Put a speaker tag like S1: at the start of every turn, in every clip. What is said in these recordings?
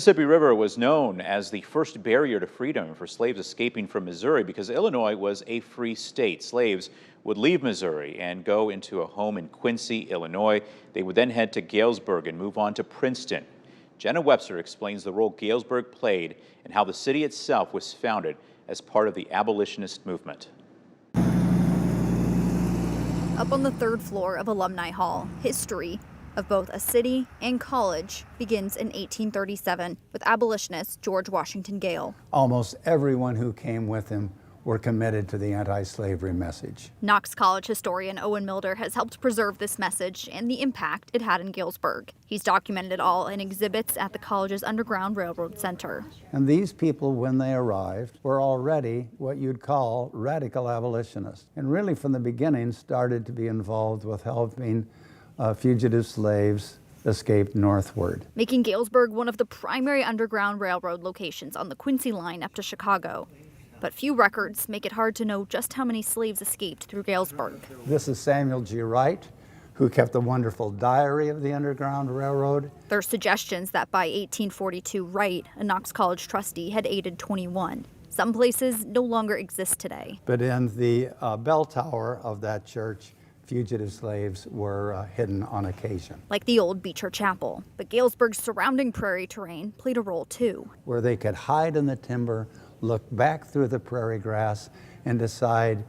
S1: Mississippi River was known as the first barrier to freedom for slaves escaping from Missouri because Illinois was a free state. Slaves would leave Missouri and go into a home in Quincy, Illinois. They would then head to Galesburg and move on to Princeton. Jenna Webster explains the role Galesburg played and how the city itself was founded as part of the abolitionist movement.
S2: Up on the third floor of Alumni Hall, history of both a city and college begins in 1837 with abolitionist George Washington Gale.
S3: Almost everyone who came with him were committed to the anti-slavery message.
S2: Knox College historian Owen Muelder has helped preserve this message and the impact it had in Galesburg. He's documented it all in exhibits at the college's Underground Railroad Center.
S3: And these people, when they arrived, were already what you'd call radical abolitionists, and really from the beginning started to be involved with helping fugitive slaves escaped northward,
S2: making Galesburg one of the primary Underground Railroad locations on the Quincy line up to Chicago. But few records make it hard to know just how many slaves escaped through Galesburg.
S3: This is Samuel G. Wright, who kept a wonderful diary of the Underground Railroad.
S2: There are suggestions that by 1842, Wright, a Knox College trustee, had aided 21. Some places no longer exist today.
S3: But in the bell tower of that church, fugitive slaves were hidden on occasion.
S2: Like the old Beecher Chapel. But Galesburg's surrounding prairie terrain played a role too.
S3: Where they could hide in the timber, look back through the prairie grass, and decide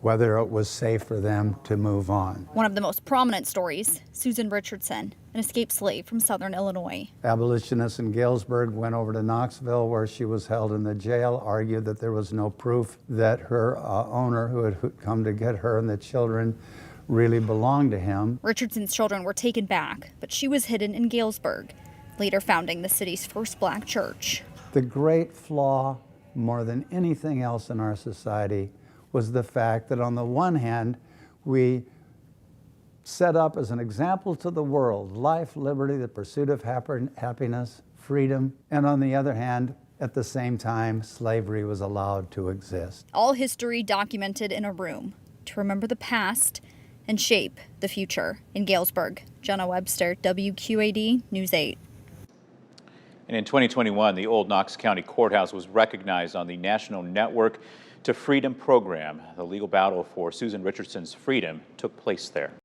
S3: whether it was safe for them to move on.
S2: One of the most prominent stories, Susan Richardson, an escaped slave from southern Illinois.
S3: Abolitionists in Galesburg went over to Knoxville, where she was held in the jail, argued that there was no proof that her owner, who had come to get her and the children, really belonged to him.
S2: Richardson's children were taken back, but she was hidden in Galesburg, later founding the city's first black church.
S3: The great flaw, more than anything else in our society, was the fact that on the one hand, we set up as an example to the world life, liberty, the pursuit of happiness, freedom, and on the other hand, at the same time, slavery was allowed to exist.
S2: All history documented in a room to remember the past and shape the future. In Galesburg, Jenna Webster, WQAD News 8.
S1: And in 2021, the old Knox County Courthouse was recognized on the National Network to Freedom program. The legal battle for Susan Richardson's freedom took place there.